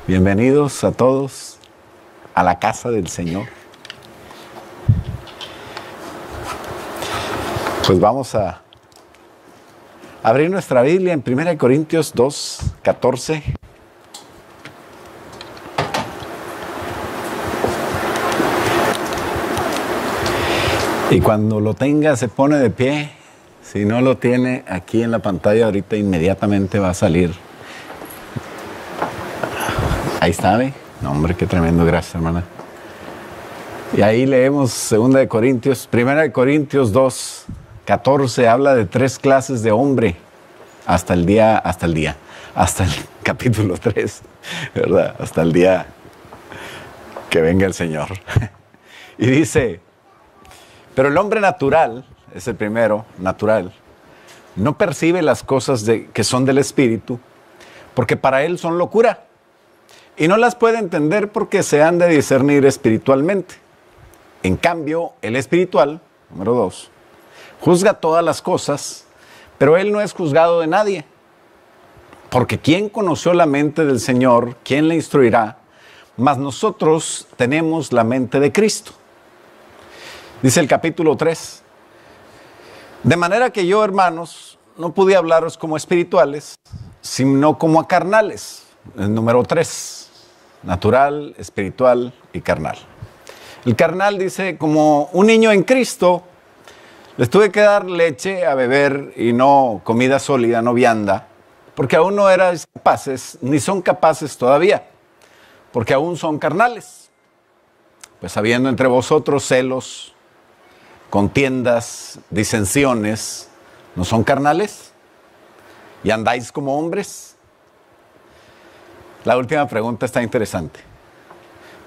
Bienvenidos a todos a la casa del Señor. Pues vamos a abrir nuestra Biblia en 1 Corintios 2, 14. Y cuando lo tenga se pone de pie. Si no lo tiene aquí en la pantalla ahorita inmediatamente va a salir. Ahí está, ¿ve? No, hombre, qué tremendo, gracias, hermana. Y ahí leemos 1 Corintios 2, 14, habla de 3 clases de hombre hasta el capítulo 3, ¿verdad? Hasta el día que venga el Señor. Y dice, pero el hombre natural, es el primero, natural, no percibe las cosas que son del Espíritu, porque para él son locura. Y no las puede entender porque se han de discernir espiritualmente. En cambio, el espiritual, número 2, juzga todas las cosas, pero él no es juzgado de nadie. Porque ¿quién conoció la mente del Señor? ¿Quién le instruirá? Mas nosotros tenemos la mente de Cristo. Dice el capítulo 3. De manera que yo, hermanos, no pude hablaros como espirituales, sino como a carnales. El número 3. Natural, espiritual y carnal. El carnal dice, como un niño en Cristo, les tuve que dar leche a beber y no comida sólida, no vianda, porque aún no eran capaces, ni son capaces todavía, porque aún son carnales. Pues habiendo entre vosotros celos, contiendas, disensiones, ¿no son carnales? ¿Y andáis como hombres? La última pregunta está interesante.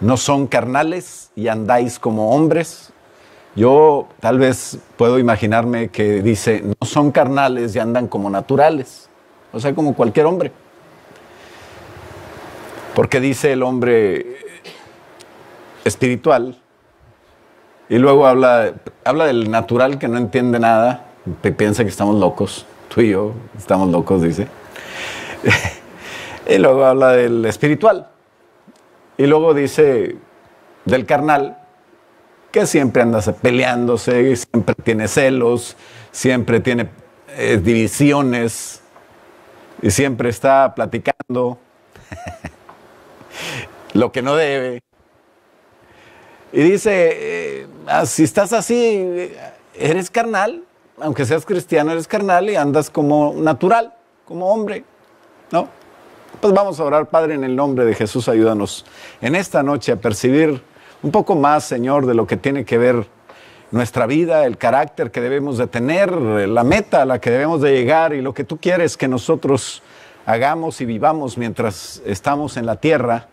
¿No son carnales y andáis como hombres? Yo tal vez puedo imaginarme que dice, no son carnales y andan como naturales. O sea, como cualquier hombre. Porque dice el hombre espiritual y luego habla del natural que no entiende nada, piensa que estamos locos. Tú y yo estamos locos, dice. Y luego habla del espiritual. Y luego dice del carnal, que siempre anda peleándose, siempre tiene celos, siempre tiene divisiones, y siempre está platicando lo que no debe. Y dice, si estás así, eres carnal, aunque seas cristiano, eres carnal y andas como natural, como hombre, ¿no? Pues vamos a orar. Padre, en el nombre de Jesús, ayúdanos en esta noche a percibir un poco más, Señor, de lo que tiene que ver nuestra vida, el carácter que debemos de tener, la meta a la que debemos de llegar y lo que tú quieres que nosotros hagamos y vivamos mientras estamos en la tierra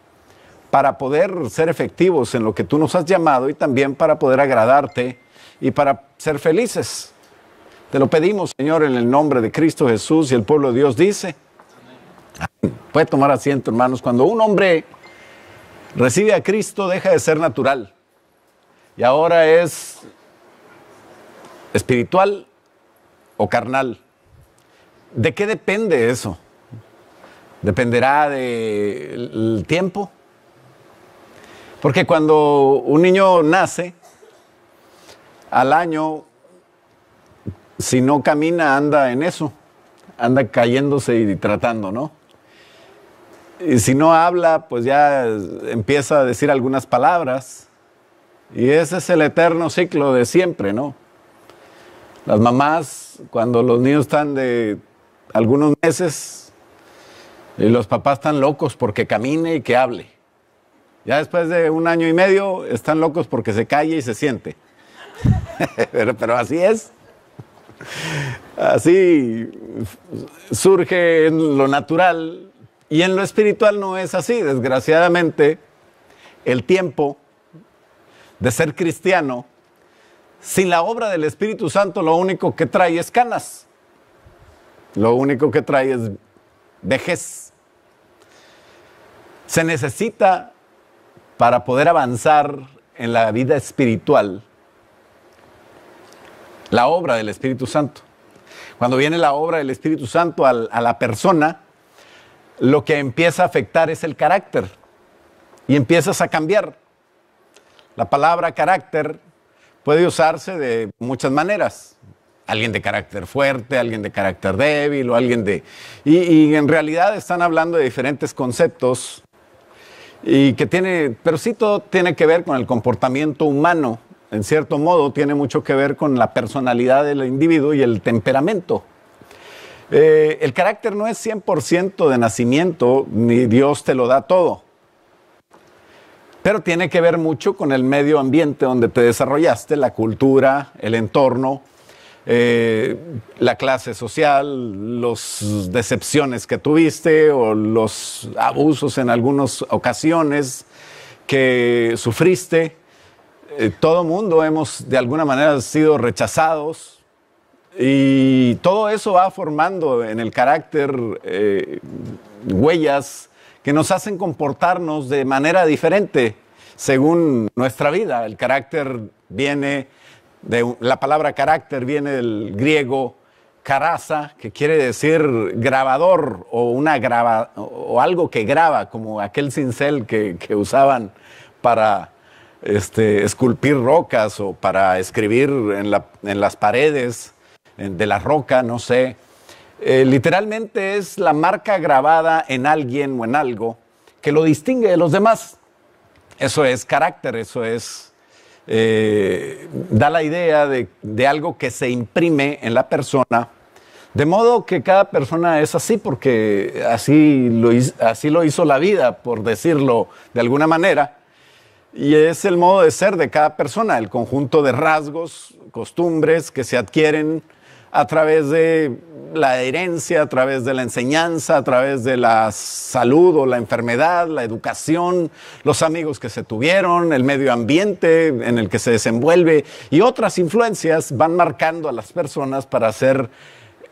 para poder ser efectivos en lo que tú nos has llamado y también para poder agradarte y para ser felices. Te lo pedimos, Señor, en el nombre de Cristo Jesús, y el pueblo de Dios dice... Puede tomar asiento, hermanos. Cuando un hombre recibe a Cristo, deja de ser natural y ahora es espiritual o carnal. ¿De qué depende eso? ¿Dependerá del tiempo? Porque cuando un niño nace, al año, si no camina, anda en eso, anda cayéndose y tratando, ¿no? Y si no habla, pues ya empieza a decir algunas palabras. Y ese es el eterno ciclo de siempre, ¿no? Las mamás, cuando los niños están de algunos meses, y los papás están locos porque camine y que hable. Ya después de 1 año y medio, están locos porque se calle y se siente. pero así es. Así surge en lo natural. Y en lo espiritual no es así. Desgraciadamente, el tiempo de ser cristiano, sin la obra del Espíritu Santo, lo único que trae es canas. Lo único que trae es vejez. Se necesita, para poder avanzar en la vida espiritual, la obra del Espíritu Santo. Cuando viene la obra del Espíritu Santo a la persona, lo que empieza a afectar es el carácter y empiezas a cambiar. La palabra carácter puede usarse de muchas maneras. Alguien de carácter fuerte, alguien de carácter débil o alguien de... Y en realidad están hablando de diferentes conceptos y que tiene, pero sí todo tiene que ver con el comportamiento humano. En cierto modo tiene mucho que ver con la personalidad del individuo y el temperamento. El carácter no es 100% de nacimiento, ni Dios te lo da todo. Pero tiene que ver mucho con el medio ambiente donde te desarrollaste, la cultura, el entorno, la clase social, las decepciones que tuviste o los abusos en algunas ocasiones que sufriste. Todo mundo hemos de alguna manera sido rechazados y todo eso va formando en el carácter huellas que nos hacen comportarnos de manera diferente según nuestra vida. El carácter viene la palabra carácter viene del griego karaza, que quiere decir grabador o algo que graba, como aquel cincel que usaban para esculpir rocas o para escribir en las paredes de la roca, no sé. Literalmente es la marca grabada en alguien o en algo que lo distingue de los demás. Eso es carácter, eso es, da la idea de algo que se imprime en la persona, de modo que cada persona es así porque así lo hizo la vida, por decirlo de alguna manera, y es el modo de ser de cada persona, el conjunto de rasgos, costumbres que se adquieren a través de la herencia, a través de la enseñanza, a través de la salud o la enfermedad, la educación, los amigos que se tuvieron, el medio ambiente en el que se desenvuelve y otras influencias van marcando a las personas para hacer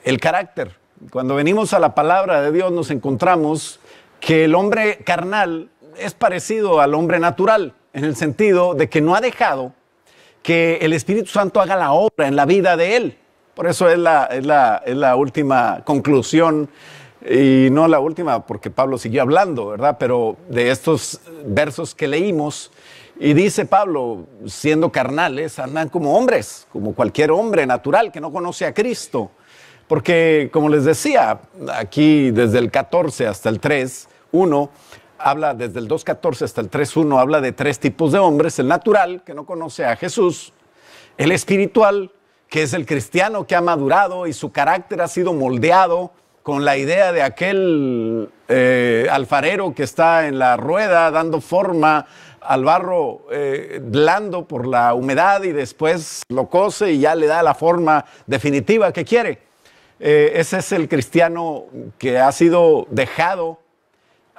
el carácter. Cuando venimos a la palabra de Dios nos encontramos que el hombre carnal es parecido al hombre natural en el sentido de que no ha dejado que el Espíritu Santo haga la obra en la vida de él. Por eso es la última conclusión, y no la última porque Pablo siguió hablando, ¿verdad? Pero de estos versos que leímos, y dice Pablo, siendo carnales, andan como hombres, como cualquier hombre natural que no conoce a Cristo. Porque, como les decía, aquí desde el 14 hasta el 3:1, habla desde el 2:14 hasta el 3:1, habla de tres tipos de hombres: el natural, que no conoce a Jesús; el espiritual, que es el cristiano que ha madurado y su carácter ha sido moldeado con la idea de aquel alfarero que está en la rueda dando forma al barro blando por la humedad y después lo cose y ya le da la forma definitiva que quiere. Ese es el cristiano que ha sido dejado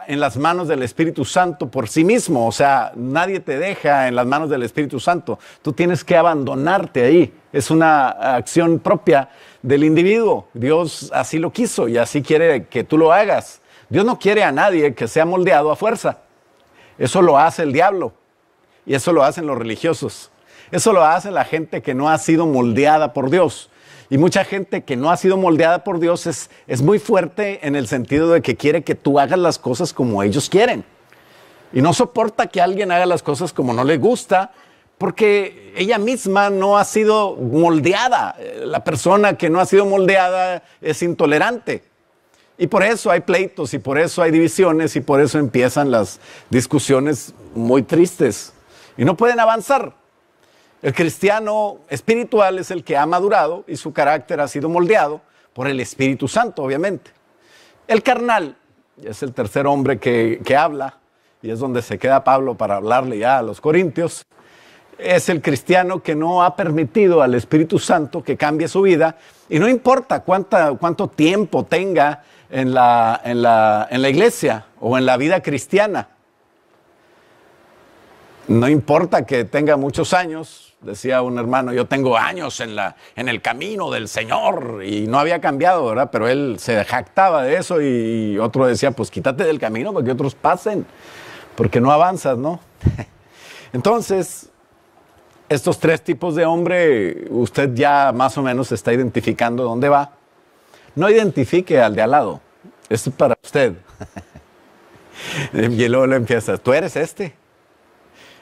en las manos del Espíritu Santo por sí mismo. O sea, nadie te deja en las manos del Espíritu Santo. Tú tienes que abandonarte ahí. Es una acción propia del individuo. Dios así lo quiso y así quiere que tú lo hagas. Dios no quiere a nadie que sea moldeado a fuerza. Eso lo hace el diablo y eso lo hacen los religiosos. Eso lo hace la gente que no ha sido moldeada por Dios. Y mucha gente que no ha sido moldeada por Dios es muy fuerte en el sentido de que quiere que tú hagas las cosas como ellos quieren. Y no soporta que alguien haga las cosas como no le gusta, porque ella misma no ha sido moldeada. La persona que no ha sido moldeada es intolerante. Y por eso hay pleitos, y por eso hay divisiones, y por eso empiezan las discusiones muy tristes. Y no pueden avanzar. El cristiano espiritual es el que ha madurado y su carácter ha sido moldeado por el Espíritu Santo, obviamente. El carnal es el tercer hombre que habla, y es donde se queda Pablo para hablarle ya a los corintios. Es el cristiano que no ha permitido al Espíritu Santo que cambie su vida, y no importa cuánto tiempo tenga en la iglesia o en la vida cristiana. No importa que tenga muchos años. Decía un hermano, yo tengo años en el camino del Señor, y no había cambiado, ¿verdad? Pero él se jactaba de eso, y otro decía, pues quítate del camino para que otros pasen, porque no avanzas, ¿no? Entonces, estos tres tipos de hombre, usted ya más o menos está identificando dónde va. No identifique al de al lado, esto es para usted. Y luego le empieza, tú eres este.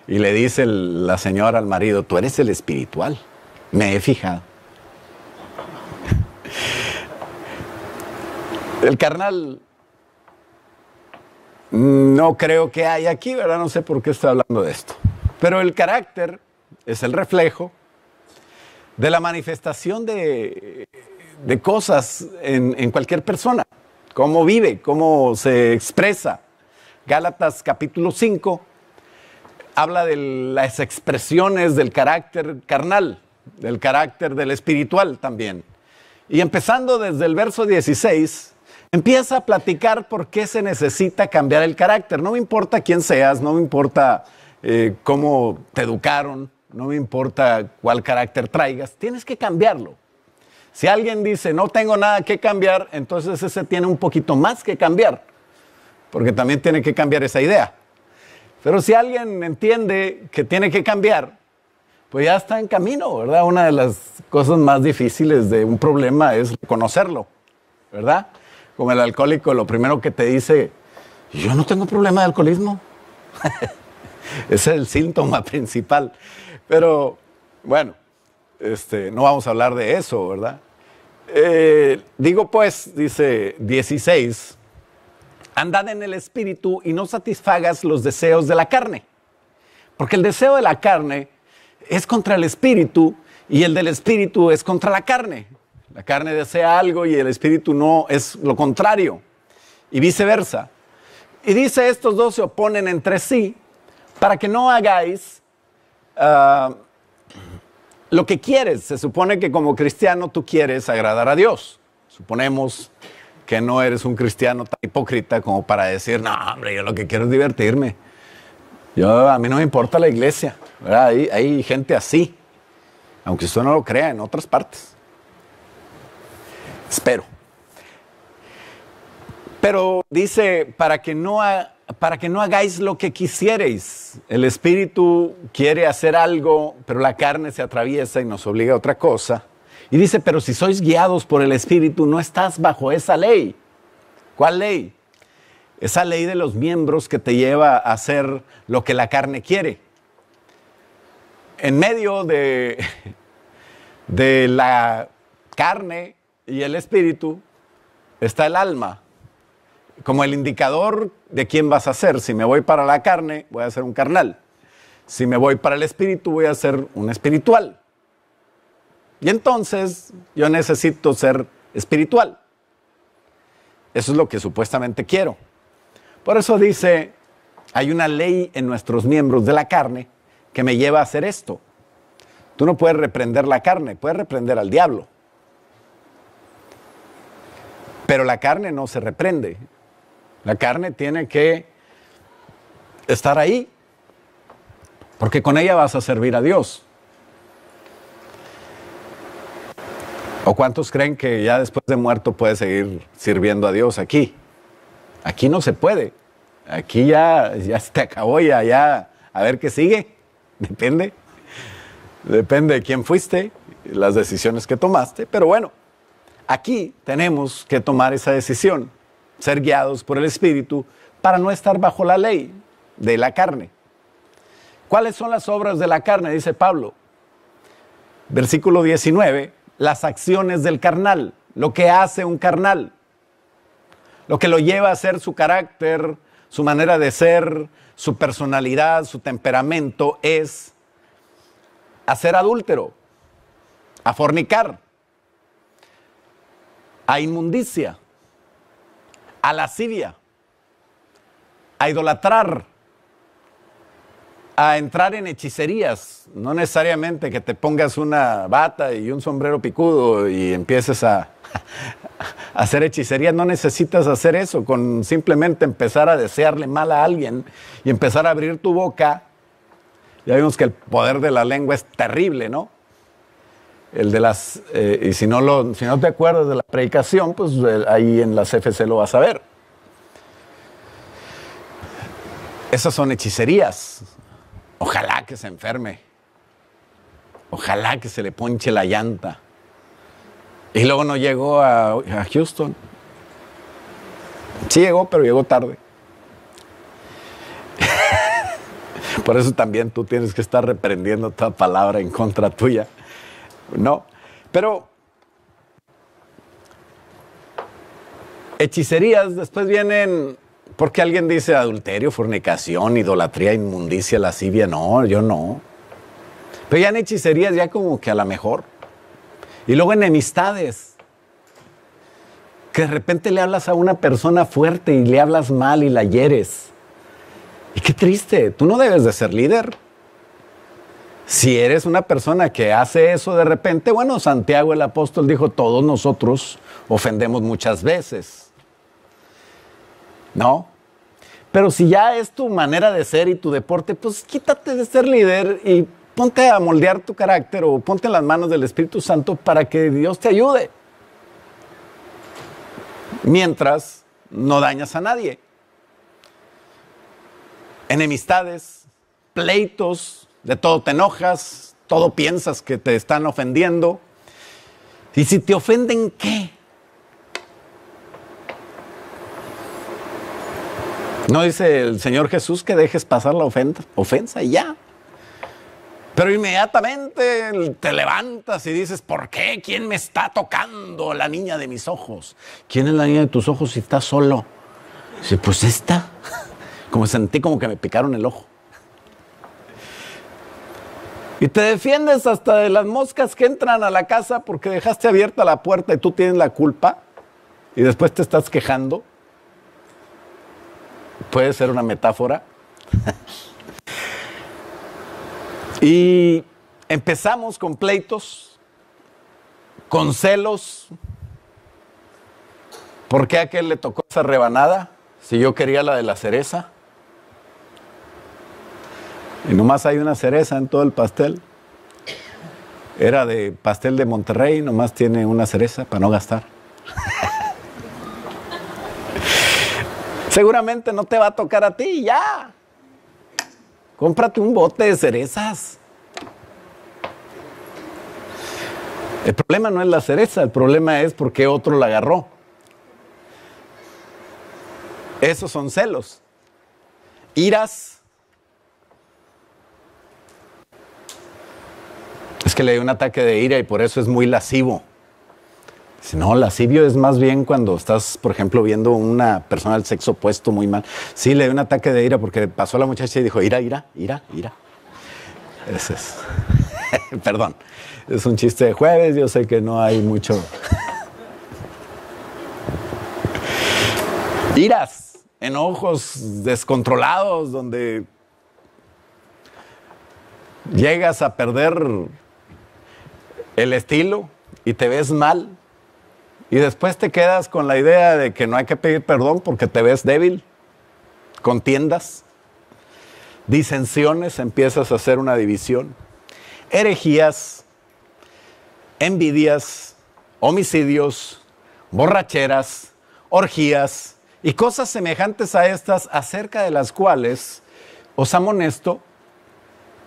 Y le dice la señora al marido, tú eres el espiritual. Me he fijado. El carnal no creo que haya aquí, ¿verdad? No sé por qué estoy hablando de esto. Pero el carácter es el reflejo de la manifestación de cosas en cualquier persona. Cómo vive, cómo se expresa. Gálatas capítulo 5 habla de las expresiones del carácter carnal, del carácter del espiritual también. Y empezando desde el verso 16, empieza a platicar por qué se necesita cambiar el carácter. No me importa quién seas, no me importa cómo te educaron, no me importa cuál carácter traigas, tienes que cambiarlo. Si alguien dice, no tengo nada que cambiar, entonces ese tiene un poquito más que cambiar, porque también tiene que cambiar esa idea. Pero si alguien entiende que tiene que cambiar, pues ya está en camino, ¿verdad? Una de las cosas más difíciles de un problema es reconocerlo, ¿verdad? Como el alcohólico, lo primero que te dice, yo no tengo problema de alcoholismo. Ese es el síntoma principal. Pero, bueno, no vamos a hablar de eso, ¿verdad? Digo pues, dice 16, andad en el espíritu y no satisfagas los deseos de la carne. Porque el deseo de la carne es contra el espíritu y el del espíritu es contra la carne. La carne desea algo y el espíritu no, es lo contrario. Y viceversa. Y dice, estos dos se oponen entre sí para que no hagáis lo que quieres. Se supone que como cristiano tú quieres agradar a Dios. Suponemos que no eres un cristiano tan hipócrita como para decir, no, hombre, yo lo que quiero es divertirme. A mí no me importa la iglesia, ¿verdad? Hay gente así, aunque usted no lo crea en otras partes. Espero. Pero dice, para que no hagáis lo que quisierais. El espíritu quiere hacer algo, pero la carne se atraviesa y nos obliga a otra cosa. Y dice, pero si sois guiados por el espíritu, no estás bajo esa ley. ¿Cuál ley? Esa ley de los miembros que te lleva a hacer lo que la carne quiere. En medio de la carne y el espíritu está el alma, como el indicador de quién vas a ser. Si me voy para la carne, voy a ser un carnal. Si me voy para el espíritu, voy a ser un espiritual. Y entonces yo necesito ser espiritual. Eso es lo que supuestamente quiero. Por eso dice, hay una ley en nuestros miembros de la carne que me lleva a hacer esto. Tú no puedes reprender la carne, puedes reprender al diablo. Pero la carne no se reprende. La carne tiene que estar ahí, porque con ella vas a servir a Dios. ¿O cuántos creen que ya después de muerto puedes seguir sirviendo a Dios aquí? Aquí no se puede. Aquí ya se te acabó, ya a ver qué sigue. Depende de quién fuiste, las decisiones que tomaste. Pero bueno, aquí tenemos que tomar esa decisión, ser guiados por el Espíritu para no estar bajo la ley de la carne. ¿Cuáles son las obras de la carne? Dice Pablo. Versículo 19, las acciones del carnal, lo que hace un carnal, lo que lo lleva a ser su carácter, su manera de ser, su personalidad, su temperamento, es a ser adúltero, a fornicar, a inmundicia, a lascivia, a idolatrar, a entrar en hechicerías. No necesariamente que te pongas una bata y un sombrero picudo y empieces a hacer hechicerías. No necesitas hacer eso. Con simplemente empezar a desearle mal a alguien y empezar a abrir tu boca. Ya vimos que el poder de la lengua es terrible, ¿no? El de las, y si no te acuerdas de la predicación, pues ahí en las FC lo vas a ver. Esas son hechicerías. Ojalá que se enferme. Ojalá que se le ponche la llanta. Y luego no llegó a Houston. Sí llegó, pero llegó tarde. Por eso también tú tienes que estar reprendiendo toda palabra en contra tuya. No, pero hechicerías, después vienen, porque alguien dice adulterio, fornicación, idolatría, inmundicia, lascivia. No, yo no. Pero ya en hechicerías ya como que a la mejor. Y luego enemistades. Que de repente le hablas a una persona fuerte y le hablas mal y la hieres. Y qué triste, tú no debes de ser líder. Si eres una persona que hace eso de repente, bueno, Santiago el apóstol dijo, todos nosotros ofendemos muchas veces. ¿No? Pero si ya es tu manera de ser y tu deporte, pues quítate de ser líder y ponte a moldear tu carácter o ponte en las manos del Espíritu Santo para que Dios te ayude. Mientras no dañas a nadie. Enemistades, pleitos, de todo te enojas, todo piensas que te están ofendiendo. Y si te ofenden, ¿qué? ¿No dice el Señor Jesús que dejes pasar la ofensa y ya? Pero inmediatamente te levantas y dices, ¿por qué? ¿Quién me está tocando? La niña de mis ojos. ¿Quién es la niña de tus ojos si estás solo? Dice, pues esta. Como sentí como que me picaron el ojo. Y te defiendes hasta de las moscas que entran a la casa porque dejaste abierta la puerta y tú tienes la culpa. Y después te estás quejando. Puede ser una metáfora. Y empezamos con pleitos, con celos. ¿Por qué a aquel le tocó esa rebanada si yo quería la de la cereza? Y nomás hay una cereza en todo el pastel. Era de pastel de Monterrey, nomás tiene una cereza para no gastar. Seguramente no te va a tocar a ti, ya. Cómprate un bote de cerezas. El problema no es la cereza, el problema es por qué otro la agarró. Esos son celos. Iras. Es que le dio un ataque de ira y por eso es muy lascivo. Si no, lascivio es más bien cuando estás, por ejemplo, viendo una persona del sexo opuesto muy mal. Sí, le dio un ataque de ira porque pasó a la muchacha y dijo, ira. Ese es. Perdón, es un chiste de jueves, yo sé que no hay mucho. Iras, enojos descontrolados, donde llegas a perder el estilo y te ves mal. Y después te quedas con la idea de que no hay que pedir perdón porque te ves débil, contiendas, disensiones, empiezas a hacer una división, herejías, envidias, homicidios, borracheras, orgías y cosas semejantes a estas, acerca de las cuales os amonesto,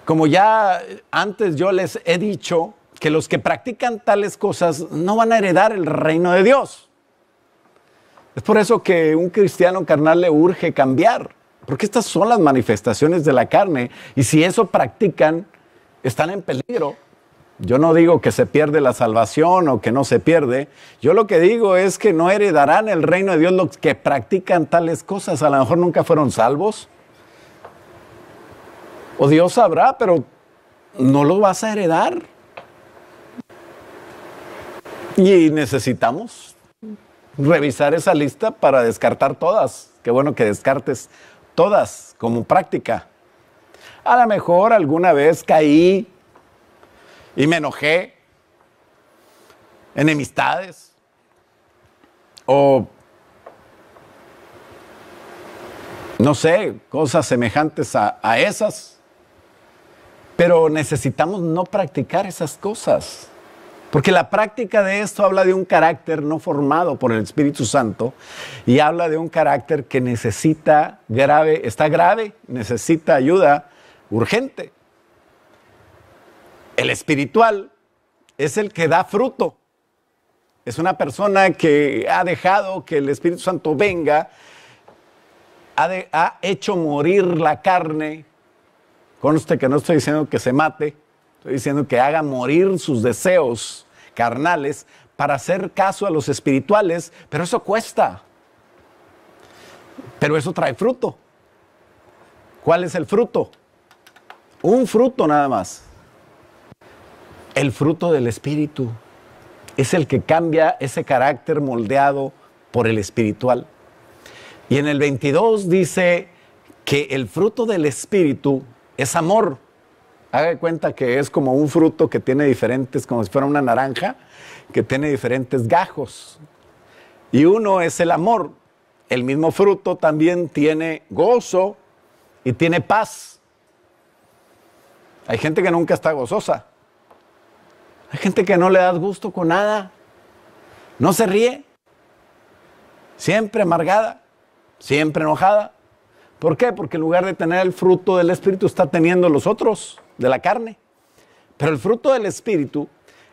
como ya antes yo les he dicho, que los que practican tales cosas no van a heredar el reino de Dios. Es por eso que un cristiano carnal le urge cambiar, porque estas son las manifestaciones de la carne, y si eso practican, están en peligro. Yo no digo que se pierde la salvación o que no se pierde, yo lo que digo es que no heredarán el reino de Dios los que practican tales cosas. A lo mejor nunca fueron salvos, o Dios sabrá, pero no lo vas a heredar. Y necesitamos revisar esa lista para descartar todas. Qué bueno que descartes todas como práctica. A lo mejor alguna vez caí y me enojé. Enemistades. O no sé, cosas semejantes a esas. Pero necesitamos no practicar esas cosas. Porque la práctica de esto habla de un carácter no formado por el Espíritu Santo y habla de un carácter que está grave, necesita ayuda urgente. El espiritual es el que da fruto. es una persona que ha dejado que el Espíritu Santo venga, ha hecho morir la carne. Conste que no estoy diciendo que se mate, estoy diciendo que haga morir sus deseos carnales para hacer caso a los espirituales, pero eso cuesta. Pero eso trae fruto. ¿Cuál es el fruto? Un fruto nada más. El fruto del Espíritu es el que cambia ese carácter moldeado por el espiritual. Y en el 22 dice que el fruto del Espíritu es amor. Haga de cuenta que es como un fruto que tiene diferentes, como si fuera una naranja, que tiene diferentes gajos. Y uno es el amor. El mismo fruto también tiene gozo y tiene paz. Hay gente que nunca está gozosa. Hay gente que no le da gusto con nada. No se ríe. Siempre amargada. Siempre enojada. ¿Por qué? Porque en lugar de tener el fruto del Espíritu está teniendo los otros de la carne. Pero el fruto del Espíritu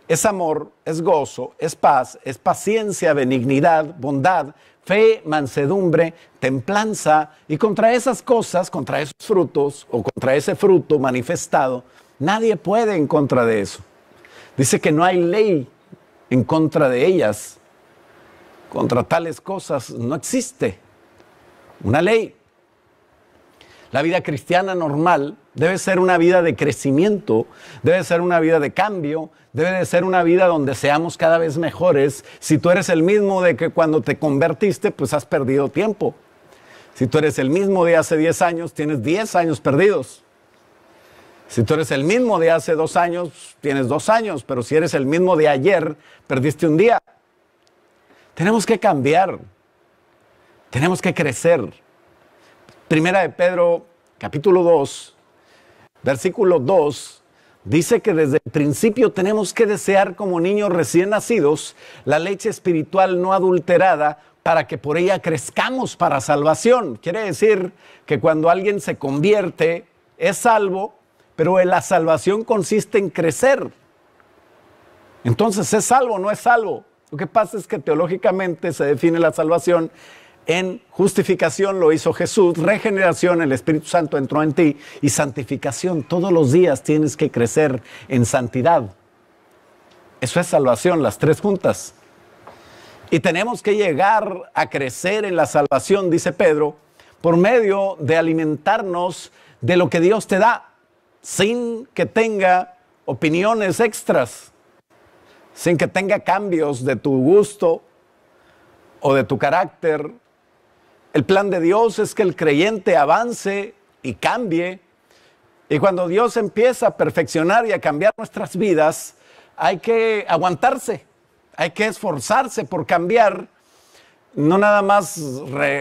es amor, es gozo, es paz, es paciencia, benignidad, bondad, fe, mansedumbre, templanza. Y contra esas cosas, contra esos frutos o contra ese fruto manifestado, nadie puede en contra de eso. Dice que no hay ley en contra de ellas. Contra tales cosas no existe una ley. La vida cristiana normal debe ser una vida de crecimiento, debe ser una vida de cambio, debe de ser una vida donde seamos cada vez mejores. Si tú eres el mismo de que cuando te convertiste, pues has perdido tiempo. Si tú eres el mismo de hace 10 años, tienes 10 años perdidos. Si tú eres el mismo de hace 2 años, tienes 2 años. Pero si eres el mismo de ayer, perdiste un día. Tenemos que cambiar. Tenemos que crecer. Primera de Pedro, capítulo 2, versículo 2, dice que desde el principio tenemos que desear como niños recién nacidos la leche espiritual no adulterada para que por ella crezcamos para salvación. Quiere decir que cuando alguien se convierte es salvo, pero la salvación consiste en crecer. Entonces, ¿es salvo o no es salvo? Lo que pasa es que teológicamente se define la salvación en justificación, lo hizo Jesús; regeneración, el Espíritu Santo entró en ti; y santificación, todos los días tienes que crecer en santidad. Eso es salvación, las tres juntas. Y tenemos que llegar a crecer en la salvación, dice Pedro, por medio de alimentarnos de lo que Dios te da, sin que tenga opiniones extras, sin que tenga cambios de tu gusto o de tu carácter. El plan de Dios es que el creyente avance y cambie. Y cuando Dios empieza a perfeccionar y a cambiar nuestras vidas, hay que aguantarse, hay que esforzarse por cambiar. No nada más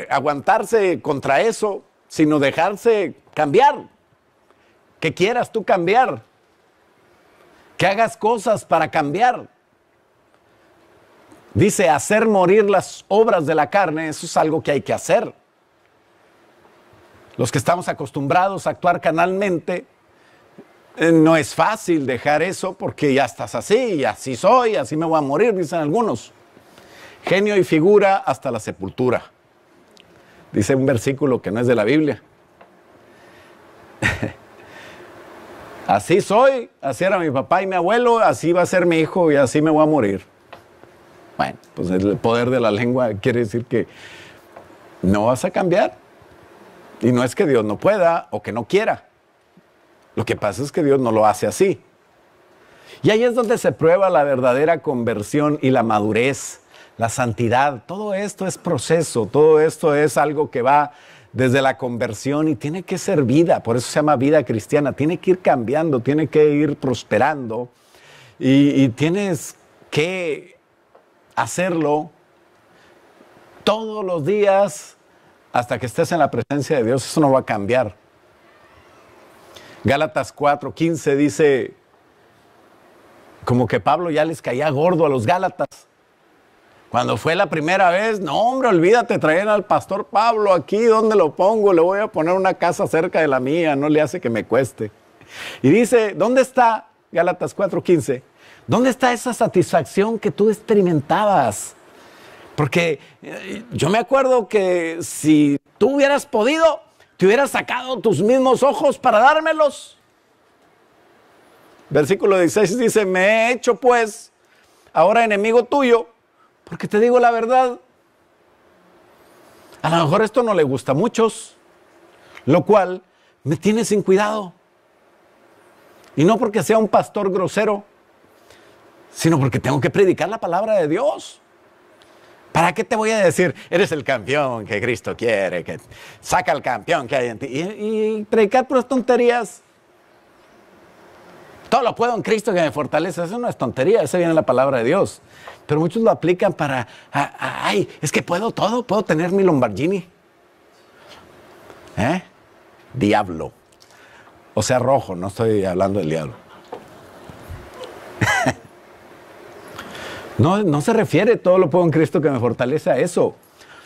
aguantarse contra eso, sino dejarse cambiar. Que quieras tú cambiar. Que hagas cosas para cambiar. Dice, hacer morir las obras de la carne, eso es algo que hay que hacer. Los que estamos acostumbrados a actuar carnalmente, no es fácil dejar eso porque ya estás así, y así soy, así me voy a morir, dicen algunos. Genio y figura hasta la sepultura. Dice un versículo que no es de la Biblia. Así soy, así era mi papá y mi abuelo, así va a ser mi hijo y así me voy a morir. Bueno, pues el poder de la lengua quiere decir que no vas a cambiar. Y no es que Dios no pueda o que no quiera. Lo que pasa es que Dios no lo hace así. Y ahí es donde se prueba la verdadera conversión y la madurez, la santidad. Todo esto es proceso, todo esto es algo que va desde la conversión y tiene que ser vida. Por eso se llama vida cristiana. Tiene que ir cambiando, tiene que ir prosperando y tienes que hacerlo todos los días hasta que estés en la presencia de Dios. Eso no va a cambiar. Gálatas 4:15 dice, como que Pablo ya les caía gordo a los Gálatas. Cuando fue la primera vez, no hombre, olvídate, traían al pastor Pablo aquí, ¿dónde lo pongo? Le voy a poner una casa cerca de la mía, no le hace que me cueste. Y dice, ¿dónde está? Gálatas 4:15. ¿Dónde está esa satisfacción que tú experimentabas? Porque yo me acuerdo que si tú hubieras podido, te hubieras sacado tus mismos ojos para dármelos. Versículo 16 dice, me he hecho pues ahora enemigo tuyo, porque te digo la verdad. A lo mejor esto no le gusta a muchos, lo cual me tiene sin cuidado. Y no porque sea un pastor grosero, sino porque tengo que predicar la palabra de Dios. ¿Para qué te voy a decir, eres el campeón que Cristo quiere, que saca el campeón que hay en ti? Y predicar puras tonterías. Todo lo puedo en Cristo que me fortalece. Eso no es tontería, eso viene en la palabra de Dios. Pero muchos lo aplican para, ay, es que puedo todo, puedo tener mi Lamborghini. Diablo. O sea, rojo, no estoy hablando del diablo. No se refiere todo lo puedo en Cristo que me fortalece a eso.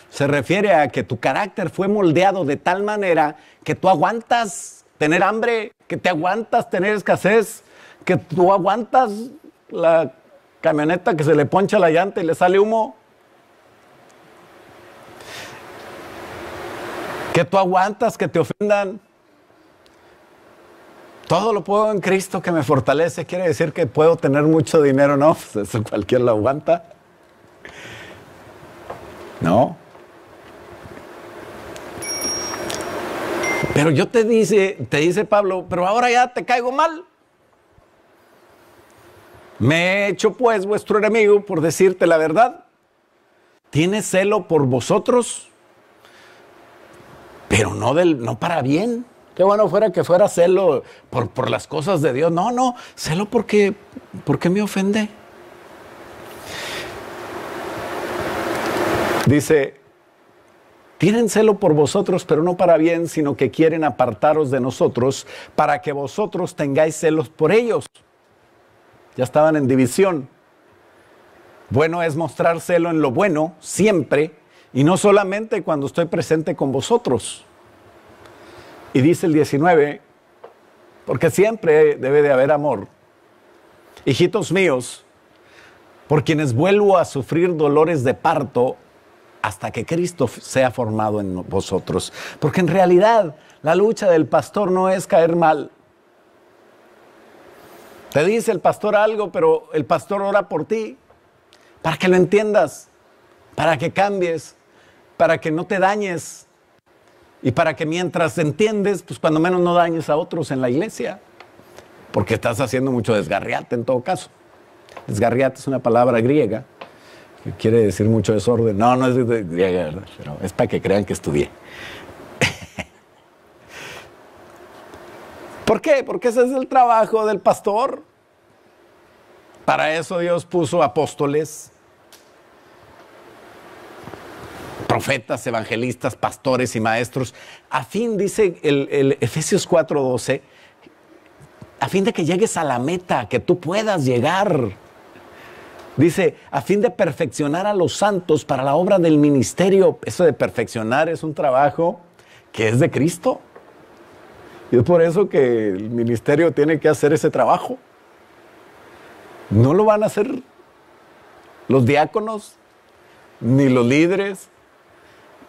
Se refiere a que tu carácter fue moldeado de tal manera que tú aguantas tener hambre, que te aguantas tener escasez, que tú aguantas la camioneta que se le poncha la llanta y le sale humo. Que tú aguantas que te ofendan. Todo lo puedo en Cristo que me fortalece. Quiere decir que puedo tener mucho dinero, ¿no? Pues eso cualquiera lo aguanta. No. Pero te dice Pablo, pero ahora ya te caigo mal. Me he hecho pues vuestro enemigo por decirte la verdad. ¿Tienes celo por vosotros? Pero no para bien. Qué bueno fuera que fuera celo por las cosas de Dios. No, celo porque me ofende. Dice, tienen celo por vosotros, pero no para bien, sino que quieren apartaros de nosotros para que vosotros tengáis celos por ellos. Ya estaban en división. Bueno es mostrar celo en lo bueno, siempre, y no solamente cuando estoy presente con vosotros. Y dice el 19, porque siempre debe de haber amor. Hijitos míos, por quienes vuelvo a sufrir dolores de parto hasta que Cristo sea formado en vosotros. Porque en realidad la lucha del pastor no es caer mal. Te dice el pastor algo, pero el pastor ora por ti, para que lo entiendas, para que cambies, para que no te dañes. Y para que mientras entiendes, pues cuando menos no dañes a otros en la iglesia. Porque estás haciendo mucho desgarriate en todo caso. Desgarriate es una palabra griega que quiere decir mucho desorden. No es griega, ¿verdad? Pero es para que crean que estudié. ¿Por qué? Porque ese es el trabajo del pastor. Para eso Dios puso apóstoles, profetas, evangelistas, pastores y maestros, a fin, dice el Efesios 4:12, a fin de que llegues a la meta, que tú puedas llegar. Dice, a fin de perfeccionar a los santos para la obra del ministerio. Eso de perfeccionar es un trabajo que es de Cristo. Y es por eso que el ministerio tiene que hacer ese trabajo. No lo van a hacer los diáconos, ni los líderes,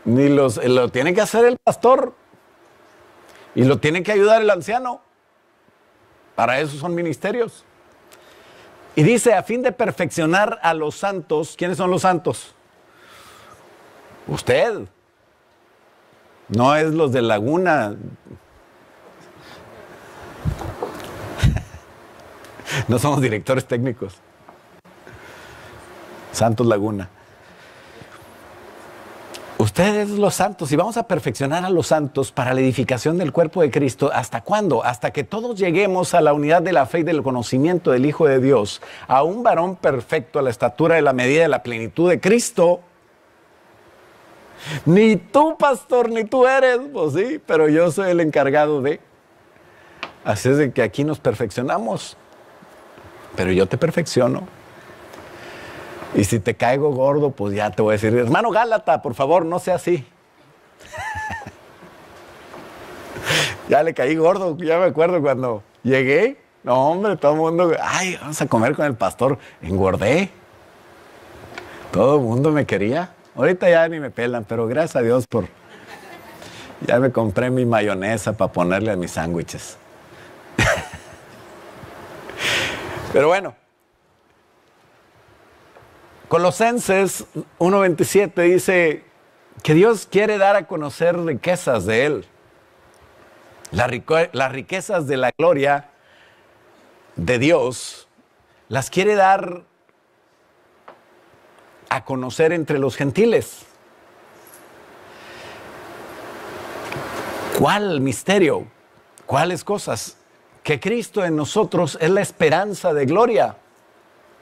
lo tiene que hacer el pastor y lo tiene que ayudar el anciano. Para eso son ministerios. Y dice, a fin de perfeccionar a los santos. ¿Quiénes son los santos? Usted. No es los de Laguna. No somos directores técnicos. Santos Laguna. Ustedes los santos, y vamos a perfeccionar a los santos para la edificación del cuerpo de Cristo. ¿Hasta cuándo? Hasta que todos lleguemos a la unidad de la fe y del conocimiento del Hijo de Dios, a un varón perfecto, a la estatura de la medida de la plenitud de Cristo. Ni tú, pastor, ni tú eres, pues sí, pero yo soy el encargado de. Así es de que aquí nos perfeccionamos, pero yo te perfecciono. Y si te caigo gordo, pues ya te voy a decir, hermano Gálata, por favor, no sea así. Ya le caí gordo, ya me acuerdo cuando llegué, No, hombre, todo el mundo, ay, vamos a comer con el pastor. Engordé. Todo el mundo me quería. Ahorita ya ni me pelan, pero gracias a Dios por... Ya me compré mi mayonesa para ponerle a mis sándwiches. Pero bueno. Colosenses 1:27 dice que Dios quiere dar a conocer riquezas de Él. Las riquezas de la gloria de Dios las quiere dar a conocer entre los gentiles. ¿Cuál misterio? ¿Cuáles cosas? Que Cristo en nosotros es la esperanza de gloria.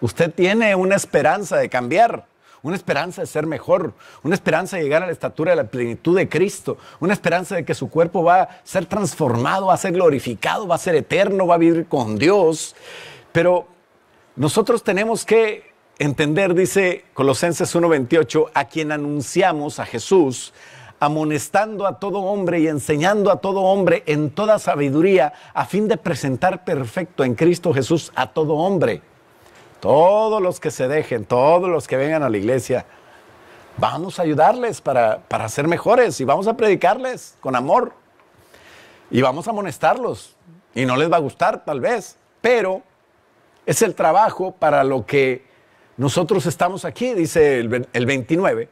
Usted tiene una esperanza de cambiar, una esperanza de ser mejor, una esperanza de llegar a la estatura de la plenitud de Cristo, una esperanza de que su cuerpo va a ser transformado, va a ser glorificado, va a ser eterno, va a vivir con Dios. Pero nosotros tenemos que entender, dice Colosenses 1:28, a quien anunciamos, a Jesús, amonestando a todo hombre y enseñando a todo hombre en toda sabiduría, a fin de presentar perfecto en Cristo Jesús a todo hombre. Todos los que se dejen, todos los que vengan a la iglesia, vamos a ayudarles para ser mejores y vamos a predicarles con amor y vamos a amonestarlos. Y no les va a gustar tal vez, pero es el trabajo para lo que nosotros estamos aquí, dice el 29,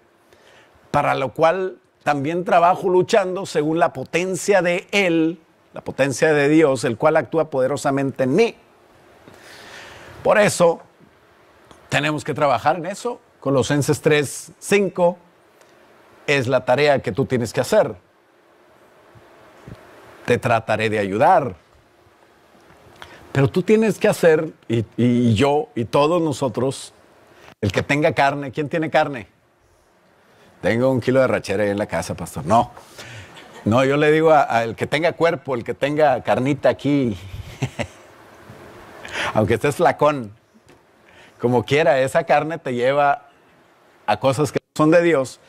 para lo cual también trabajo luchando según la potencia de Él, la potencia de Dios, el cual actúa poderosamente en mí. Por eso tenemos que trabajar en eso. Colosenses 3:5 es la tarea que tú tienes que hacer. Te trataré de ayudar. Pero tú tienes que hacer, y yo, y todos nosotros, el que tenga carne. ¿Quién tiene carne? Tengo 1 kilo de rachera ahí en la casa, pastor. No, yo le digo al que tenga cuerpo, el que tenga carnita aquí, aunque estés flacón, como quiera, esa carne te lleva a cosas que son de Dios.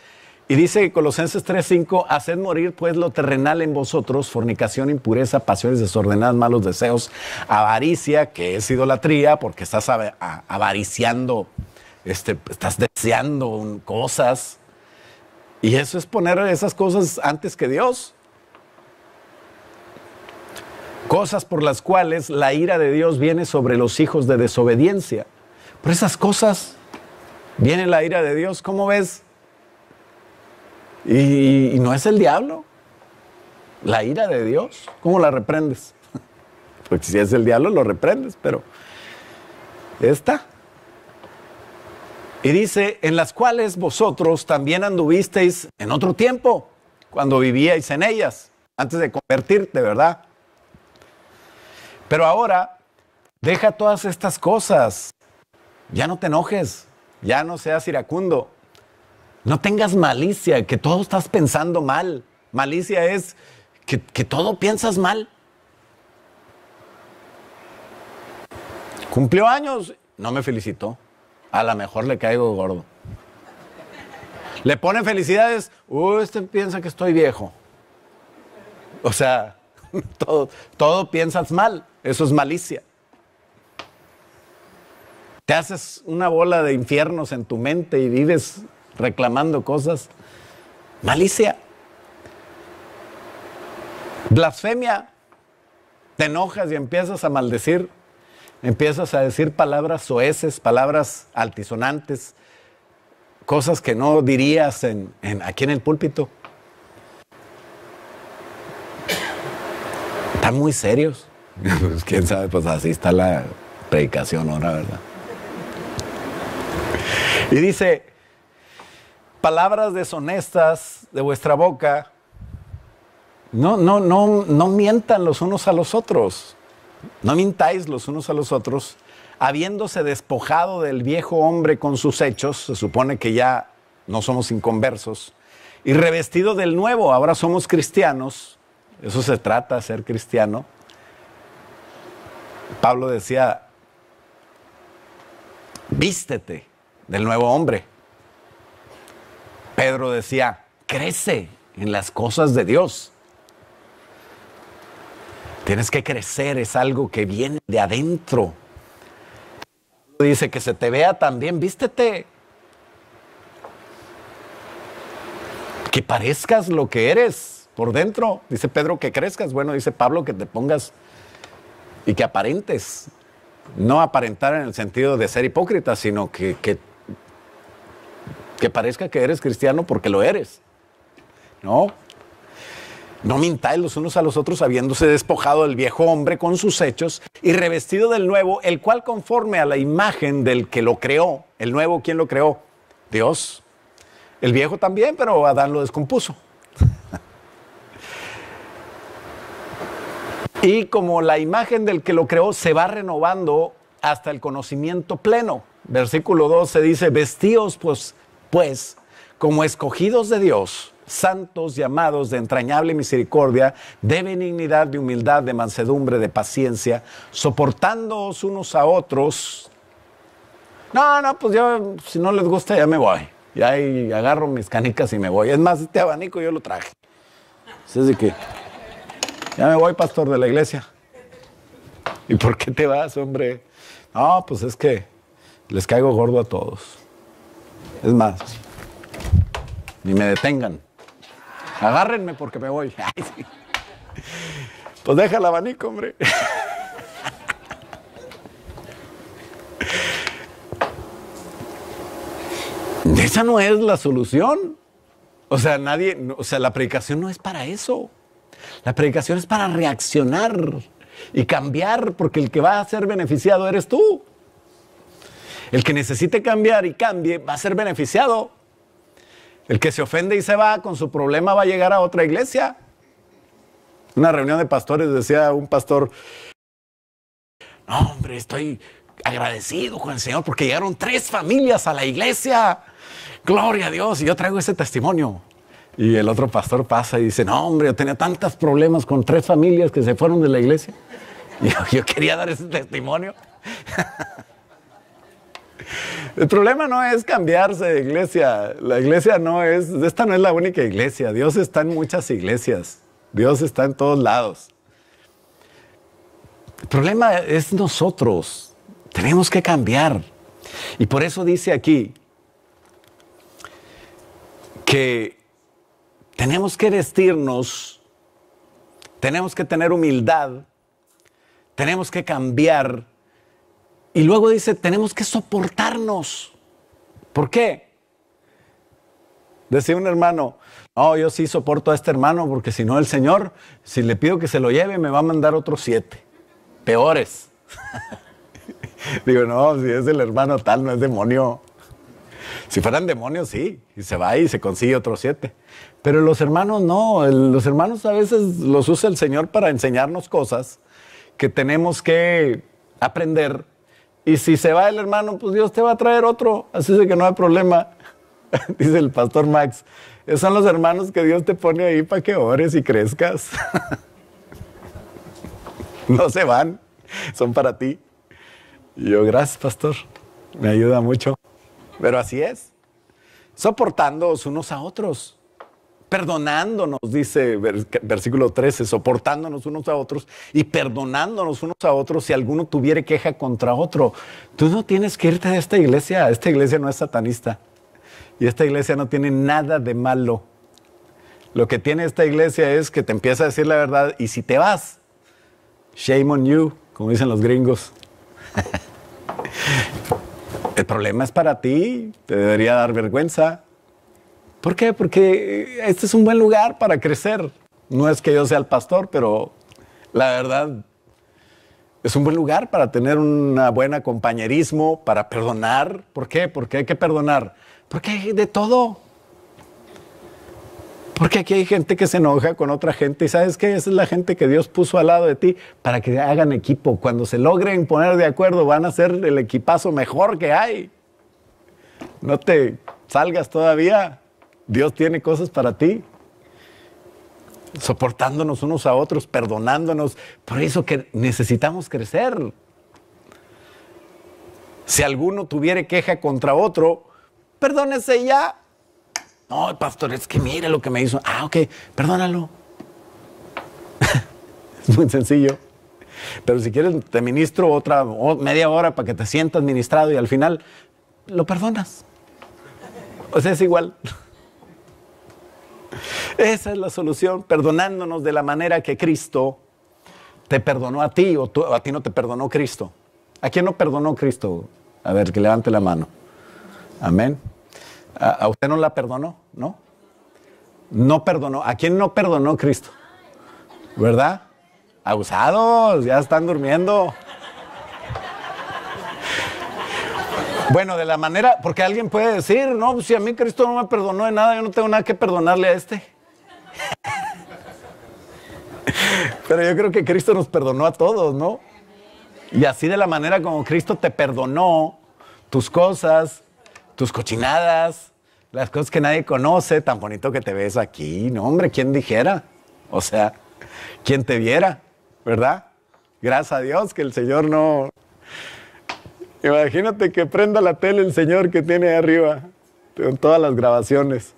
Y dice Colosenses 3:5, haced morir pues lo terrenal en vosotros, fornicación, impureza, pasiones desordenadas, malos deseos, avaricia, que es idolatría, porque estás avariciando, estás deseando cosas. Y eso es poner esas cosas antes que Dios. Cosas por las cuales la ira de Dios viene sobre los hijos de desobediencia. Por esas cosas viene la ira de Dios, ¿cómo ves? Y no es el diablo. La ira de Dios, ¿cómo la reprendes? Porque si es el diablo lo reprendes, pero esta. Y dice, en las cuales vosotros también anduvisteis en otro tiempo, cuando vivíais en ellas, antes de convertirte, ¿verdad? Pero ahora, deja todas estas cosas. Ya no te enojes, ya no seas iracundo. No tengas malicia, que todo estás pensando mal. Malicia es que todo piensas mal. Cumplió años, no me felicitó. A lo mejor le caigo gordo. Le ponen felicidades, este piensa que estoy viejo. O sea, todo piensas mal, eso es malicia. Te haces una bola de infiernos en tu mente y vives reclamando cosas. Malicia. Blasfemia. Te enojas y empiezas a maldecir. Empiezas a decir palabras soeces, palabras altisonantes, cosas que no dirías aquí en el púlpito. Están muy serios. Pues, quién sabe, pues así está la predicación ahora, ¿verdad? Y dice, palabras deshonestas de vuestra boca, no mientan los unos a los otros. No mintáis los unos a los otros, habiéndose despojado del viejo hombre con sus hechos, se supone que ya no somos inconversos, y revestido del nuevo, ahora somos cristianos, eso se trata de ser cristiano. Pablo decía, vístete del nuevo hombre. Pedro decía, crece en las cosas de Dios. Tienes que crecer, es algo que viene de adentro. Dice que se te vea también, vístete. Que parezcas lo que eres por dentro. Dice Pedro que crezcas. Bueno, dice Pablo que te pongas y que aparentes. No aparentar en el sentido de ser hipócrita, sino que parezca que eres cristiano porque lo eres. No mintáis los unos a los otros, habiéndose despojado del viejo hombre con sus hechos y revestido del nuevo, el cual conforme a la imagen del que lo creó. El nuevo, ¿quién lo creó? Dios. El viejo también, pero Adán lo descompuso. Y como la imagen del que lo creó se va renovando hasta el conocimiento pleno. Versículo 12 dice, vestíos pues como escogidos de Dios, santos, llamados de entrañable misericordia, de benignidad, de humildad, de mansedumbre, de paciencia, soportándoos unos a otros. No, pues yo, si no les gusta, ya me voy. Ya ahí agarro mis canicas y me voy. Es más, este abanico yo lo traje. Así es que ya me voy, pastor de la iglesia. ¿Y por qué te vas, hombre? No, pues es que les caigo gordo a todos. Es más, ni me detengan. Agárrenme porque me voy. Ay, sí. Pues deja el abanico, hombre. Esa no es la solución. O sea, la predicación no es para eso. La predicación es para reaccionar y cambiar, porque el que va a ser beneficiado eres tú. El que necesite cambiar y cambie va a ser beneficiado. El que se ofende y se va con su problema va a llegar a otra iglesia. Una reunión de pastores decía un pastor, no, hombre, estoy agradecido con el Señor porque llegaron 3 familias a la iglesia. Gloria a Dios. Y yo traigo ese testimonio. Y el otro pastor pasa y dice, no, hombre, yo tenía tantos problemas con 3 familias que se fueron de la iglesia. Y yo quería dar ese testimonio. El problema no es cambiarse de iglesia. La iglesia esta no es la única iglesia. Dios está en muchas iglesias. Dios está en todos lados. El problema es nosotros. Tenemos que cambiar. Y por eso dice aquí que tenemos que vestirnos, tenemos que tener humildad, tenemos que cambiar. Y luego dice, tenemos que soportarnos. ¿Por qué? Decía un hermano, no, yo sí soporto a este hermano porque si no el Señor, si le pido que se lo lleve, me va a mandar otros 7, peores. Digo, no, si es el hermano tal, no es demonio. Si fueran demonios, sí, y se va y se consigue otros 7. Pero los hermanos no, los hermanos a veces los usa el Señor para enseñarnos cosas que tenemos que aprender. Y si se va el hermano, pues Dios te va a traer otro, así es que no hay problema. Dice el pastor Max, esos son los hermanos que Dios te pone ahí para que ores y crezcas. No se van, son para ti. Y yo, gracias, pastor, me ayuda mucho. Pero así es, soportándonos unos a otros, perdonándonos, dice versículo 13, soportándonos unos a otros y perdonándonos unos a otros si alguno tuviere queja contra otro. Tú no tienes que irte de esta iglesia no es satanista y esta iglesia no tiene nada de malo. Lo que tiene esta iglesia es que te empieza a decir la verdad y si te vas, shame on you, como dicen los gringos. El problema es para ti, te debería dar vergüenza. ¿Por qué? Porque este es un buen lugar para crecer. No es que yo sea el pastor, pero la verdad es un buen lugar para tener un buen compañerismo, para perdonar. ¿Por qué? Porque hay que perdonar. Porque hay de todo. Porque aquí hay gente que se enoja con otra gente y ¿sabes qué? Esa es la gente que Dios puso al lado de ti para que hagan equipo. Cuando se logren poner de acuerdo van a ser el equipazo mejor que hay. No te salgas todavía. Dios tiene cosas para ti. Soportándonos unos a otros, perdonándonos. Por eso que necesitamos crecer. Si alguno tuviere queja contra otro, perdónese ya. No, pastor, es que mire lo que me hizo. Ah, ok, perdónalo. Es muy sencillo. Pero si quieres, te ministro otra media hora para que te sientas ministrado y al final lo perdonas. O sea, es igual. Esa es la solución, perdonándonos de la manera que Cristo te perdonó a ti o a ti no te perdonó Cristo. ¿A quién no perdonó Cristo? A ver, que levante la mano. Amén. ¿A usted no la perdonó? ¿No? No perdonó. ¿A quién no perdonó Cristo? ¿Verdad? Abusados, ya están durmiendo. Bueno, de la manera, porque alguien puede decir, no, si a mí Cristo no me perdonó de nada, yo no tengo nada que perdonarle a este. Pero yo creo que Cristo nos perdonó a todos, ¿no? Y así de la manera como Cristo te perdonó tus cosas, tus cochinadas, las cosas que nadie conoce, tan bonito que te ves aquí, no hombre, ¿quién dijera? O sea, ¿quién te viera? ¿Verdad? Gracias a Dios que el Señor no... Imagínate que prenda la tele el Señor que tiene ahí arriba, con todas las grabaciones.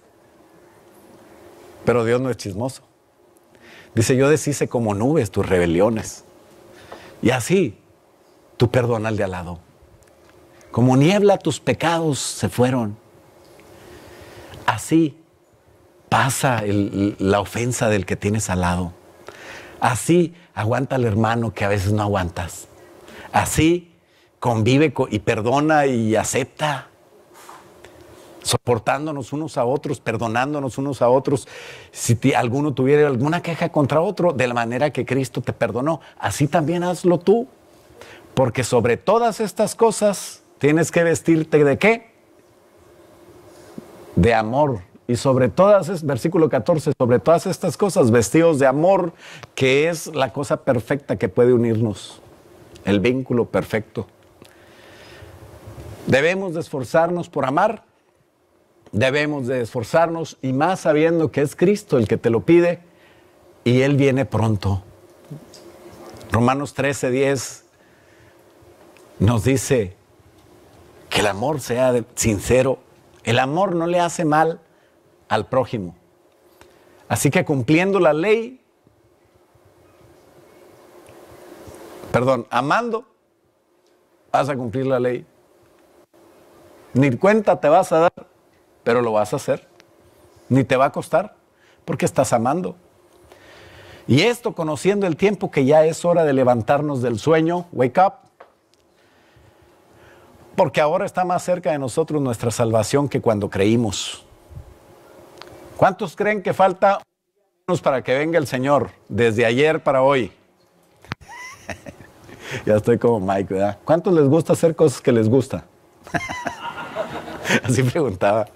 Pero Dios no es chismoso. Dice, yo deshice como nubes tus rebeliones. Y así, tú perdona al de al lado. Como niebla tus pecados se fueron. Así pasa la ofensa del que tienes al lado. Así aguanta al hermano que a veces no aguantas. Así convive y perdona y acepta. Soportándonos unos a otros, perdonándonos unos a otros. Si alguno tuviera alguna queja contra otro, de la manera que Cristo te perdonó, así también hazlo tú. Porque sobre todas estas cosas tienes que vestirte ¿de qué? De amor. Y sobre todas, versículo 14, sobre todas estas cosas, vestidos de amor, que es la cosa perfecta que puede unirnos. El vínculo perfecto. Debemos de esforzarnos por amar. Debemos de esforzarnos y más sabiendo que es Cristo el que te lo pide y Él viene pronto. Romanos 13:10 nos dice que el amor sea sincero. El amor no le hace mal al prójimo. Así que cumpliendo la ley, amando, vas a cumplir la ley. Ni cuenta te vas a dar, pero lo vas a hacer. Ni te va a costar, porque estás amando. Y esto conociendo el tiempo que ya es hora de levantarnos del sueño, wake up. Porque ahora está más cerca de nosotros nuestra salvación que cuando creímos. ¿Cuántos creen que falta para que venga el Señor desde ayer para hoy? Ya estoy como Mike, ¿verdad? ¿Cuántos les gusta hacer cosas que les gusta? Así preguntaba.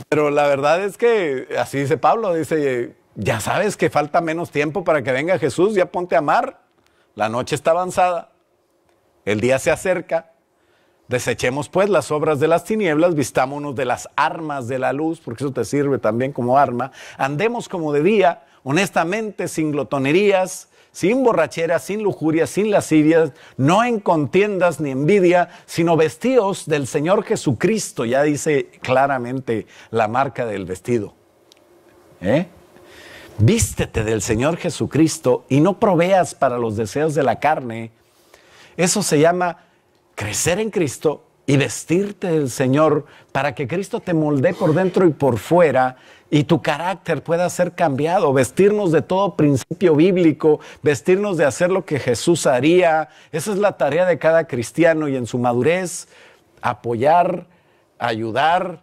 Pero la verdad es que, así dice Pablo, dice, ya sabes que falta menos tiempo para que venga Jesús, ya ponte a amar. La noche está avanzada, el día se acerca. Desechemos pues las obras de las tinieblas, vistámonos de las armas de la luz, porque eso te sirve también como arma. Andemos como de día, honestamente, sin glotonerías, sin borracheras, sin lujurias, sin lascivias, no en contiendas ni envidia, sino vestidos del Señor Jesucristo. Ya dice claramente la marca del vestido. Vístete del Señor Jesucristo y no proveas para los deseos de la carne. Eso se llama crecer en Cristo y vestirte del Señor para que Cristo te moldee por dentro y por fuera y tu carácter pueda ser cambiado. Vestirnos de todo principio bíblico, vestirnos de hacer lo que Jesús haría. Esa es la tarea de cada cristiano y en su madurez apoyar, ayudar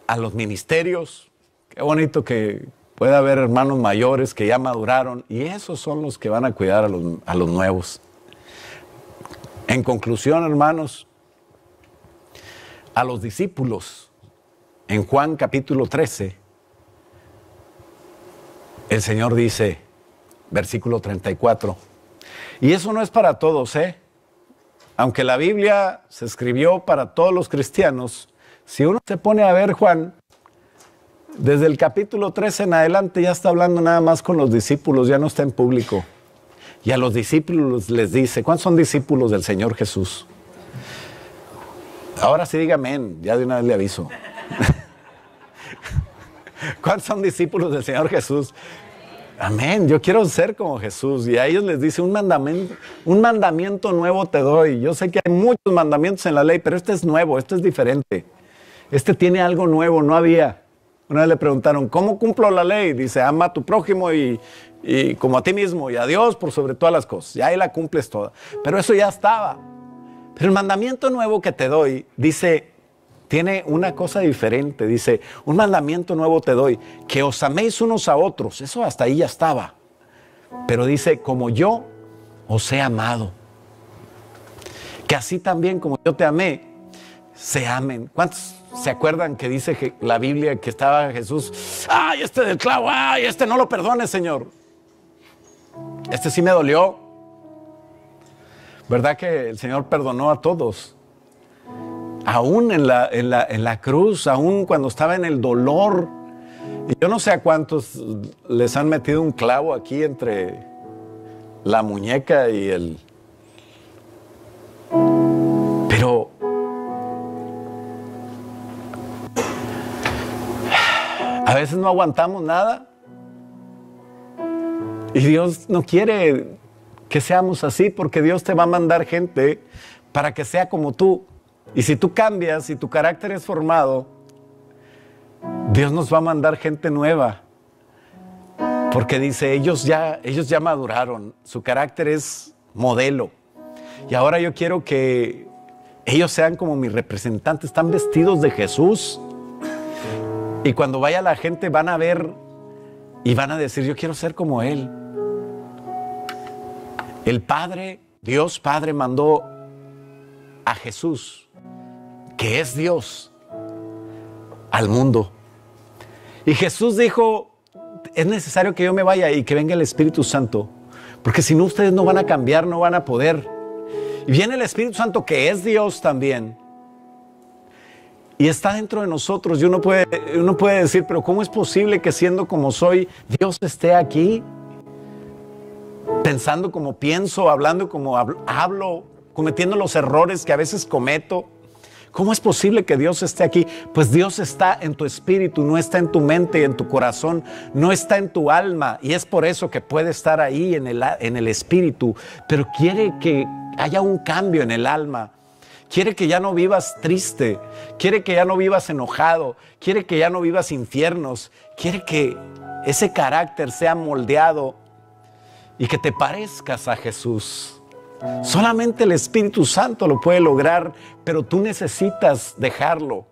a los ministerios. Qué bonito que pueda haber hermanos mayores que ya maduraron y esos son los que van a cuidar a los nuevos. En conclusión, hermanos, a los discípulos, en Juan capítulo 13, el Señor dice, versículo 34, y eso no es para todos, aunque la Biblia se escribió para todos los cristianos, si uno se pone a ver Juan, desde el capítulo 13 en adelante ya está hablando nada más con los discípulos, ya no está en público. Y a los discípulos les dice, ¿cuántos son discípulos del Señor Jesús? Ahora sí diga amén, ya de una vez le aviso. ¿Cuántos son discípulos del Señor Jesús? Amén, yo quiero ser como Jesús. Y a ellos les dice, un mandamiento nuevo te doy. Yo sé que hay muchos mandamientos en la ley, pero este es nuevo, este es diferente. Este tiene algo nuevo, no había. Una vez le preguntaron, ¿cómo cumplo la ley? Dice, ama a tu prójimo y como a ti mismo, y a Dios por sobre todas las cosas. Y ahí la cumples toda. Pero eso ya estaba. Pero el mandamiento nuevo que te doy, dice, tiene una cosa diferente. Dice, un mandamiento nuevo te doy, que os améis unos a otros. Eso hasta ahí ya estaba. Pero dice, como yo os he amado. Que así también como yo te amé, se amen. ¿Cuántos se acuerdan que dice la Biblia que estaba Jesús? ¡Ay, este del clavo! ¡Ay, este no lo perdones, Señor! Este sí me dolió. ¿Verdad que el Señor perdonó a todos? Aún en la cruz, aún cuando estaba en el dolor. Y yo no sé a cuántos les han metido un clavo aquí entre la muñeca y el... Pero a veces no aguantamos nada. Y Dios no quiere que seamos así, porque Dios te va a mandar gente para que sea como tú. Y si tú cambias y tu carácter es formado, Dios nos va a mandar gente nueva. Porque dice, ellos ya maduraron, su carácter es modelo. Y ahora yo quiero que ellos sean como mis representantes, están vestidos de Jesús. Y cuando vaya la gente van a ver y van a decir, yo quiero ser como Él. El Padre, Dios Padre, mandó a Jesús, que es Dios, al mundo. Y Jesús dijo, es necesario que yo me vaya y que venga el Espíritu Santo, porque si no ustedes no van a cambiar, no van a poder. Y viene el Espíritu Santo, que es Dios también, y está dentro de nosotros. Y uno puede decir, pero ¿cómo es posible que siendo como soy, Dios esté aquí? Pensando como pienso, hablando como hablo, cometiendo los errores que a veces cometo. ¿Cómo es posible que Dios esté aquí? Pues Dios está en tu espíritu, no está en tu mente y en tu corazón, no está en tu alma. Y es por eso que puede estar ahí en el espíritu, pero quiere que haya un cambio en el alma. Quiere que ya no vivas triste, quiere que ya no vivas enojado, quiere que ya no vivas infiernos, quiere que ese carácter sea moldeado y que te parezcas a Jesús. Solamente el Espíritu Santo lo puede lograr, pero tú necesitas dejarlo.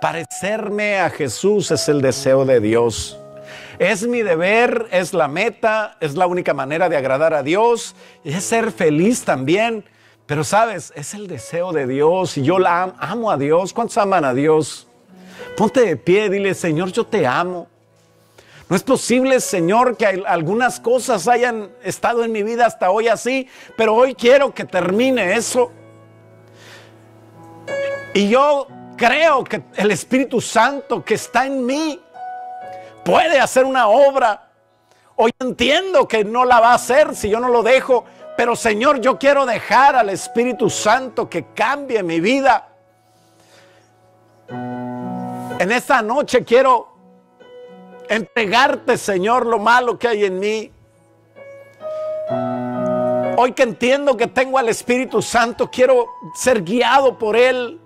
Parecerme a Jesús es el deseo de Dios. Es mi deber, es la meta, es la única manera de agradar a Dios y es ser feliz también. Pero sabes, es el deseo de Dios y yo amo a Dios. ¿Cuántos aman a Dios? Ponte de pie, dile, Señor, yo te amo. No es posible, Señor, que algunas cosas hayan estado en mi vida hasta hoy así, pero hoy quiero que termine eso. Y yo creo que el Espíritu Santo que está en mí puede hacer una obra. Hoy entiendo que no la va a hacer si yo no lo dejo, pero Señor, yo quiero dejar al Espíritu Santo que cambie mi vida. En esta noche quiero entregarte, Señor, lo malo que hay en mí. Hoy que entiendo que tengo al Espíritu Santo, quiero ser guiado por Él.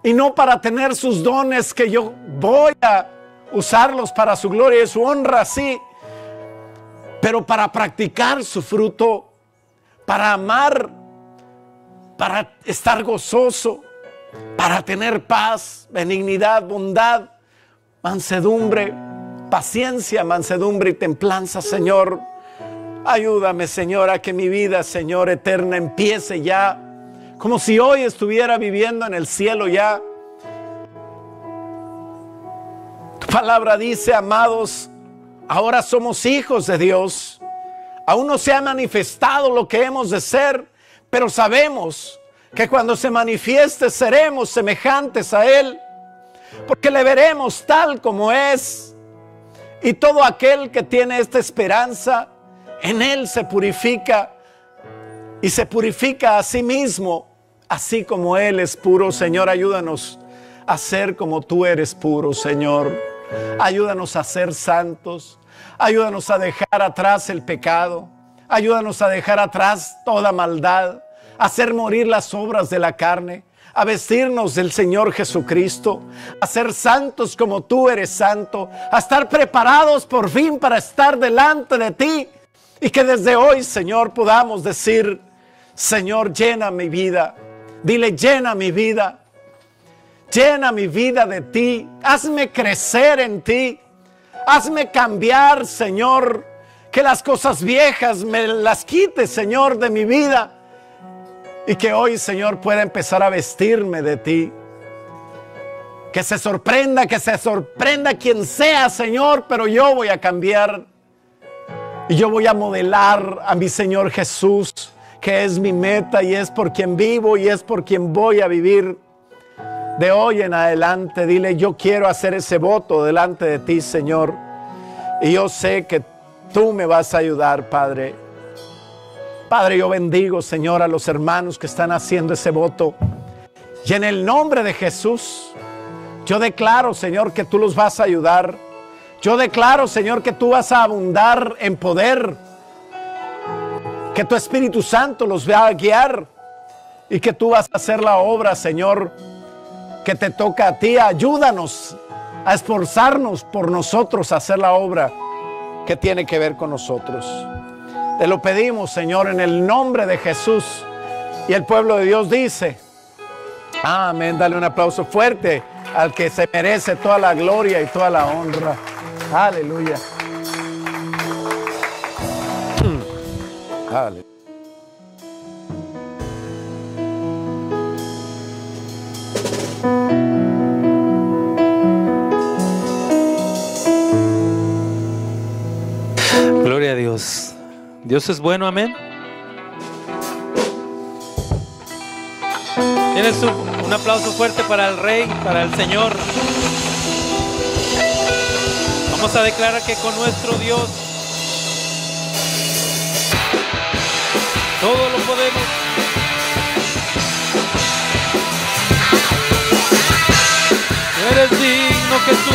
Y no para tener sus dones, que yo voy a usarlos para su gloria y su honra, sí. Pero para practicar su fruto, para amar, para estar gozoso, para tener paz, benignidad, bondad, mansedumbre, paciencia, mansedumbre y templanza, Señor. Ayúdame, Señor, a que mi vida, Señor, eterna empiece ya, como si hoy estuviera viviendo en el cielo ya. Tu palabra dice, amados, ahora somos hijos de Dios. Aún no se ha manifestado lo que hemos de ser, pero sabemos que cuando se manifieste seremos semejantes a Él, porque le veremos tal como es. Y todo aquel que tiene esta esperanza, en Él se purifica y se purifica a sí mismo, así como Él es puro. Señor, ayúdanos a ser como Tú eres puro, Señor. Ayúdanos a ser santos. Ayúdanos a dejar atrás el pecado. Ayúdanos a dejar atrás toda maldad, a hacer morir las obras de la carne, a vestirnos del Señor Jesucristo, a ser santos como tú eres santo, a estar preparados por fin para estar delante de ti. Y que desde hoy, Señor, podamos decir: Señor, llena mi vida. Dile: llena mi vida. Llena mi vida de ti. Hazme crecer en ti. Hazme cambiar, Señor. Que las cosas viejas me las quites, Señor, de mi vida. Y que hoy, Señor, pueda empezar a vestirme de ti. Que se sorprenda quien sea, Señor, pero yo voy a cambiar. Y yo voy a modelar a mi Señor Jesús, que es mi meta y es por quien vivo y es por quien voy a vivir. De hoy en adelante, dile: yo quiero hacer ese voto delante de ti, Señor. Y yo sé que tú me vas a ayudar, Padre. Padre, yo bendigo, Señor, a los hermanos que están haciendo ese voto. Y en el nombre de Jesús, yo declaro, Señor, que tú los vas a ayudar. Yo declaro, Señor, que tú vas a abundar en poder. Que tu Espíritu Santo los va a guiar. Y que tú vas a hacer la obra, Señor, que te toca a ti. Ayúdanos a esforzarnos por nosotros a hacer la obra que tiene que ver con nosotros. Te lo pedimos, Señor, en el nombre de Jesús. Y el pueblo de Dios dice: amén. Dale un aplauso fuerte al que se merece toda la gloria y toda la honra. Aleluya. Aleluya. Gloria a Dios. Dios es bueno, amén. Tienes un aplauso fuerte para el Rey, para el Señor. Vamos a declarar que con nuestro Dios todo lo podemos. Eres digno, Jesús.